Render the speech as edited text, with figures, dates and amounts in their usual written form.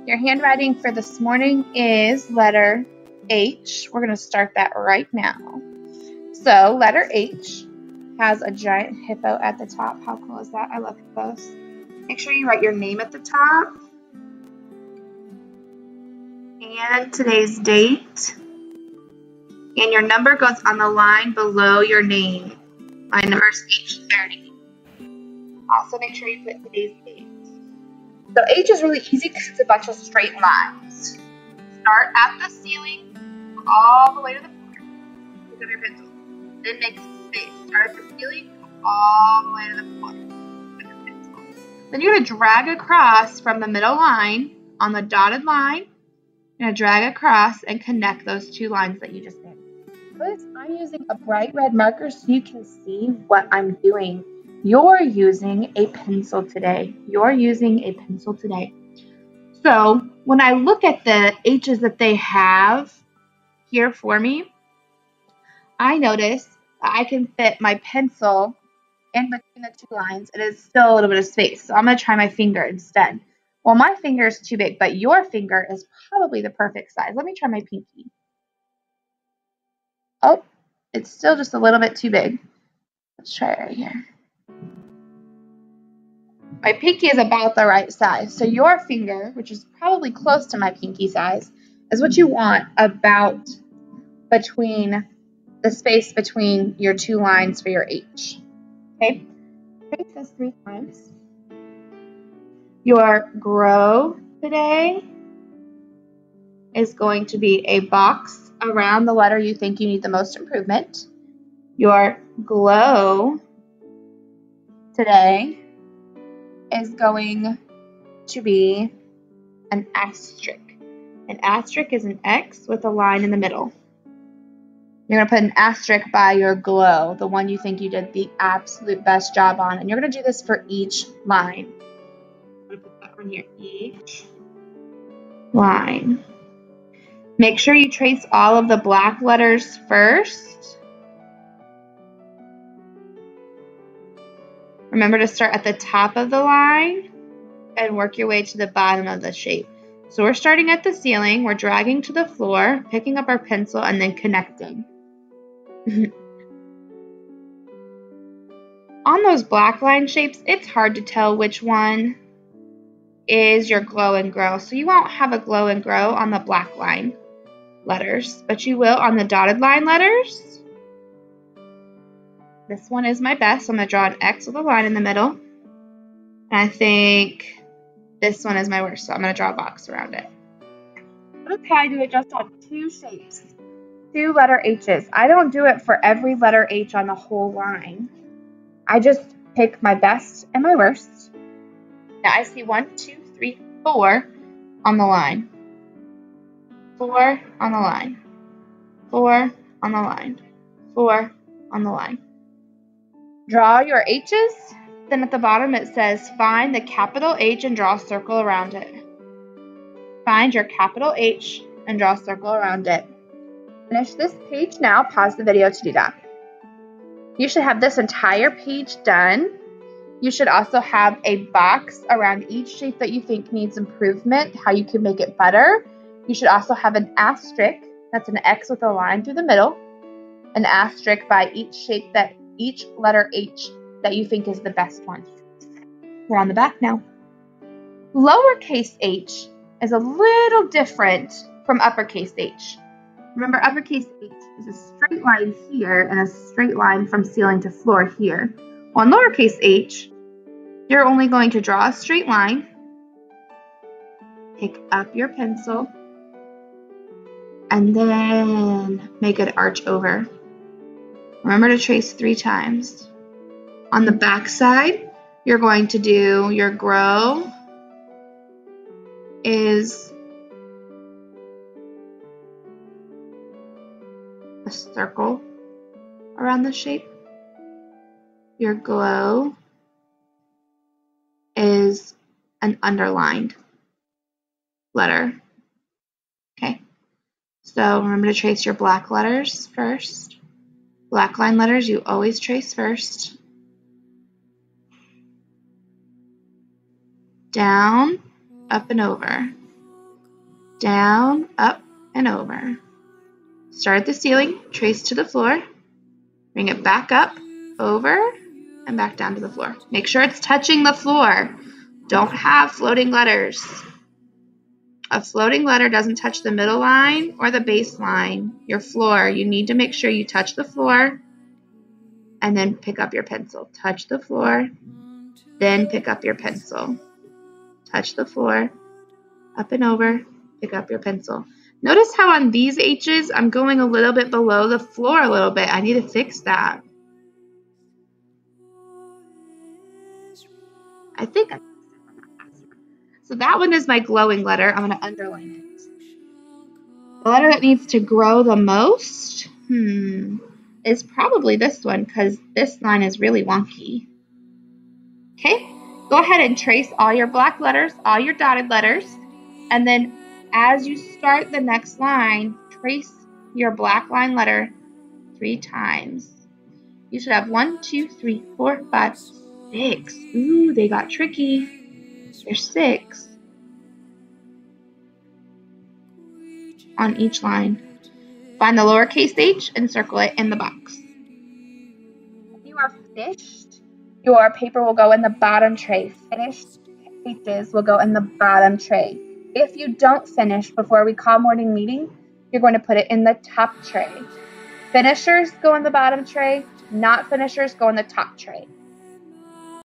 Your handwriting for this morning is letter H. We're going to start that right now. So letter H has a giant hippo at the top. How cool is that? I love hippos. Make sure you write your name at the top and today's date. And your number goes on the line below your name. My number is H30. Also make sure you put today's date. So H is really easy because it's a bunch of straight lines. Start at the ceiling, all the way to the floor. Pick up your pencil. Then make space. Start at the ceiling, all the way to the floor. Pick up your pencil. Then you're going to drag across from the middle line on the dotted line. You're going to drag across and connect those two lines that you just did. I'm using a bright red marker so you can see what I'm doing. You're using a pencil today. So when I look at the H's that they have here for me, I notice that I can fit my pencil in between the two lines. It is still a little bit of space. So I'm going to try my finger instead. Well, my finger is too big, but your finger is probably the perfect size. Let me try my pinky. Oh, it's still just a little bit too big. Let's try it right here. My pinky is about the right size. So your finger, which is probably close to my pinky size, is what you want about between the space between your two lines for your H. Okay? Trace this 3 times. Your grow today is going to be a box around the letter you think you need the most improvement. Your glow today is going to be an asterisk. An asterisk is an X with a line in the middle. You're going to put an asterisk by your glow, the one you think you did the absolute best job on. And you're going to do this for each line. I'm going to put that one here, each line. Make sure you trace all of the black letters first. Remember to start at the top of the line and work your way to the bottom of the shape. So we're starting at the ceiling, we're dragging to the floor, picking up our pencil, and then connecting. On those black line shapes, it's hard to tell which one is your glow and grow. So you won't have a glow and grow on the black line letters, but you will on the dotted line letters. This one is my best, so I'm going to draw an X with a line in the middle. And I think this one is my worst, so I'm going to draw a box around it. Okay, I do it just on 2 shapes, 2 letter H's. I don't do it for every letter H on the whole line. I just pick my best and my worst. Now I see 1, 2, 3, 4 on the line. 4 on the line. 4 on the line. 4 on the line. Draw your H's, then at the bottom it says find the capital H and draw a circle around it. Find your capital H and draw a circle around it. Finish this page now, pause the video to do that. You should have this entire page done. You should also have a box around each shape that you think needs improvement, how you can make it better. You should also have an asterisk, that's an X with a line through the middle, an asterisk by each letter H that you think is the best one. We're on the back now. Lowercase h is a little different from uppercase h. Remember, uppercase h is a straight line here and a straight line from ceiling to floor here. On lowercase h, you're only going to draw a straight line, pick up your pencil, and then make an arch over. Remember to trace 3 times. On the back side, you're going to do your grow is a circle around the shape. Your glow is an underlined letter. Okay, so remember to trace your black letters first. Black line letters you always trace first. Down, up and over. down, up, and over. Start at the ceiling, trace to the floor, bring it back up, over, and back down to the floor. Make sure it's touching the floor. Don't have floating letters. A floating letter doesn't touch the middle line or the base line, your floor. You need to make sure you touch the floor and then pick up your pencil. Touch the floor, then pick up your pencil. Touch the floor, up and over, pick up your pencil. Notice how on these H's, I'm going a little bit below the floor a little bit. I need to fix that. I think I So that one is my glowing letter. I'm going to underline it. The letter that needs to grow the most is probably this one because this line is really wonky. Okay, go ahead and trace all your black letters, all your dotted letters, and then as you start the next line, trace your black line letter 3 times. You should have 1, 2, 3, 4, 5, 6. Ooh, they got tricky. There's 6 on each line. Find the lowercase h and circle it in the box. If you are finished, your paper will go in the bottom tray. Finished H's will go in the bottom tray. If you don't finish before we call morning meeting, you're going to put it in the top tray. Finishers go in the bottom tray, not finishers go in the top tray.